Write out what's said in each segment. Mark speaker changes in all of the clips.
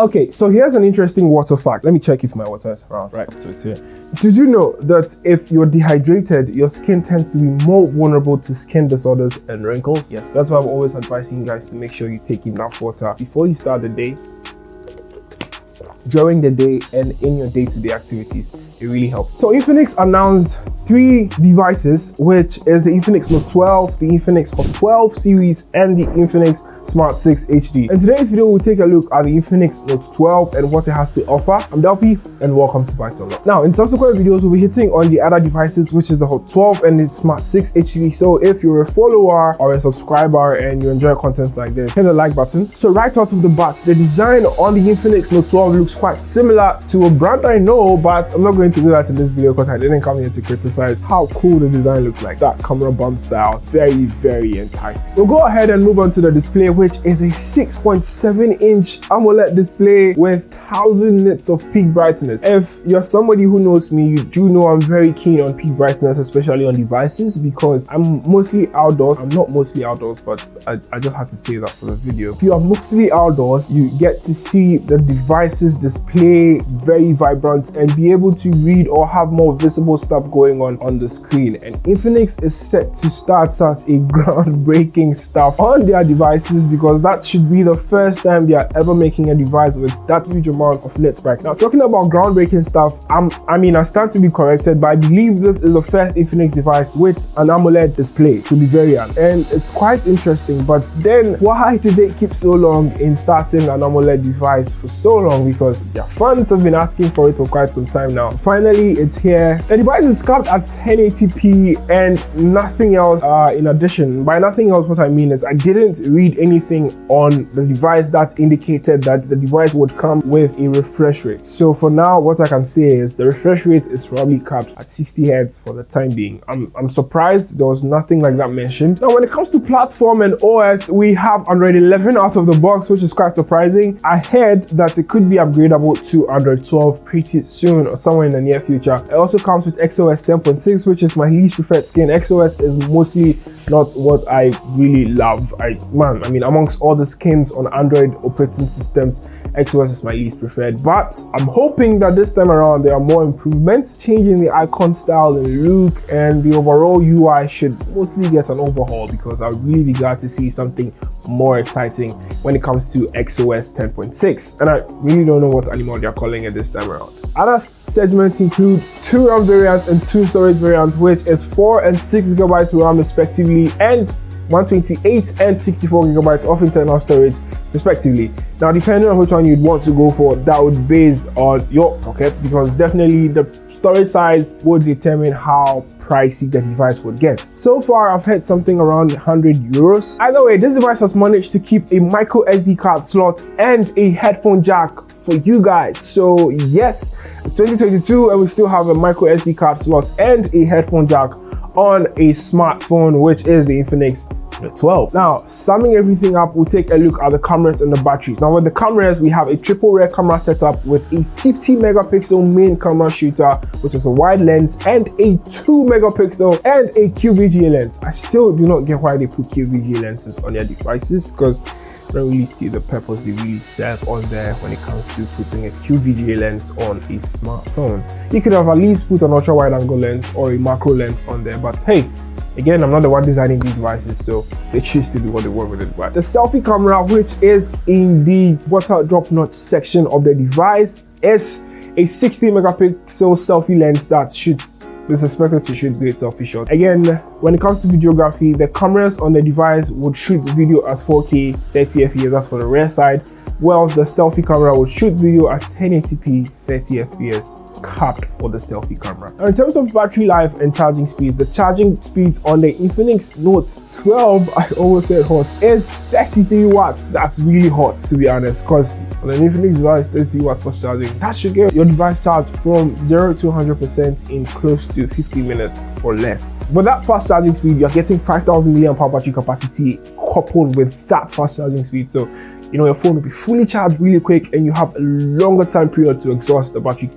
Speaker 1: Okay, so here's an interesting water fact. Let me check if my water is around. Right, so it's here. Did you know that if you're dehydrated, your skin tends to be more vulnerable to skin disorders and wrinkles? Yes, that's why I'm always advising you guys to make sure you take enough water before you start the day, during the day, and in your day-to-day activities. It really helps. So Infinix announced 3 devices, which is the Infinix Note 12, the Infinix Hot 12 series, and the Infinix Smart 6 HD. In today's video, we'll take a look at the Infinix Note 12 and what it has to offer. I'm Delpy, and welcome to Bytes Unlocked. Now, in subsequent videos, we'll be hitting on the other devices, which is the Hot 12 and the Smart 6 HD. So if you're a follower or a subscriber and you enjoy content like this, hit the like button. So right out of the bat, the design on the Infinix Note 12 looks quite similar to a brand I know, but I'm not going to do that in this video because I didn't come here to criticize how cool the design looks like. That camera bump style, very, very enticing. We'll go ahead and move on to the display, which is a 6.7-inch AMOLED display with 1000 nits of peak brightness. If you're somebody who knows me, you do know I'm very keen on peak brightness, especially on devices, because I'm mostly outdoors. I'm not mostly outdoors, but I just had to say that for the video. If you are mostly outdoors, you get to see the device's display very vibrant and be able to read or have more visible stuff going on the screen. And Infinix is set to start such a groundbreaking stuff on their devices, because that should be the first time they are ever making a device with that huge amount of nits brightness. Now, talking about groundbreaking stuff, I stand to be corrected, but I believe this is the first Infinix device with an AMOLED display, to be very honest. And it's quite interesting, but then why did they keep so long in starting an AMOLED device for so long? Because their fans have been asking for it for quite some time now. Finally, it's here. The device is capped at 1080p and nothing else in addition. By nothing else, what I mean is I didn't read anything on the device that indicated that the device would come with a refresh rate. So for now, what I can say is the refresh rate is probably capped at 60 Hz for the time being. I'm surprised there was nothing like that mentioned. Now, when it comes to platform and OS, we have Android 11 out of the box, which is quite surprising. I heard that it could be upgradable to Android 12 pretty soon or somewhere in the near future. It also comes with XOS 10.6, which is my least preferred skin. XOS is mostly not what I really love. Amongst all the skins on Android operating systems, XOS is my least preferred, but I'm hoping that this time around there are more improvements, changing the icon style and look, and the overall UI should mostly get an overhaul, because I'll really be glad to see something more exciting when it comes to XOS 10.6, and I really don't know what animal they're calling it this time around. Other segments include 2 RAM variants and 2 storage variants, which is 4 and 6 GB RAM respectively, and 128 and 64 GB of internal storage respectively. Now, depending on which one you'd want to go for, that would be based on your pockets, because definitely the storage size would determine how pricey the device would get. So far, I've heard something around 100 euros. Either way, this device has managed to keep a micro SD card slot and a headphone jack for you guys. So yes, it's 2022 and we still have a micro SD card slot and a headphone jack on a smartphone, which is the Infinix Note 12. Now, summing everything up, we'll take a look at the cameras and the batteries. Now, with the cameras, we have a triple rear camera setup with a 50 megapixel main camera shooter, which is a wide lens, and a 2 megapixel and a QVGA lens. I still do not get why they put QVGA lenses on their devices, because I don't really see the purpose they really serve on there when it comes to putting a QVGA lens on a smartphone. You could have at least put an ultra wide angle lens or a macro lens on there, but hey, again, I'm not the one designing these devices, so they choose to do what they want with it. But the selfie camera, which is in the water drop notch section of the device, is a 60 megapixel selfie lens that is expected to shoot great selfie shots. Again, when it comes to videography, the cameras on the device would shoot video at 4K 30 FPS, that's for the rear side, whilst the selfie camera would shoot video at 1080p 30 FPS, capped for the selfie camera. Now, in terms of battery life and charging speeds, the charging speeds on the Infinix Note 12, I almost said hot, is 33 watts. That's really hot, to be honest, because on an Infinix device, 33 watts for charging, that should get your device charged from 0 to 100% in close to 50 minutes or less. With that fast charging speed, you're getting 5000 mAh battery capacity coupled with that fast charging speed. So, you know, your phone will be fully charged really quick and you have a longer time period to exhaust the battery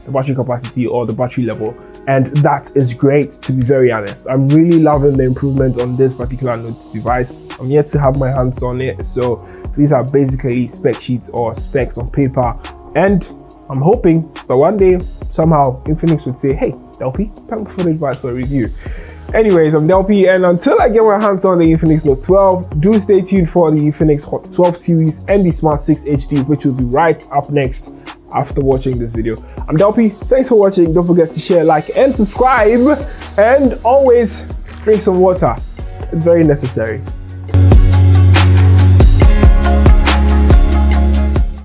Speaker 1: the battery capacity or the battery level, and that is great, to be very honest. I'm really loving the improvement on this particular Note device. I'm yet to have my hands on it, so these are basically spec sheets or specs on paper, and I'm hoping that one day somehow Infinix would say, hey Delpy, thanks for the advice for a review. Anyways, I'm Delpy, and until I get my hands on the Infinix Note 12, do stay tuned for the Infinix Hot 12 series and the Smart 6 HD, which will be right up next after watching this video. I'm Delpy, thanks for watching. Don't forget to share, like, and subscribe, and always drink some water. It's very necessary.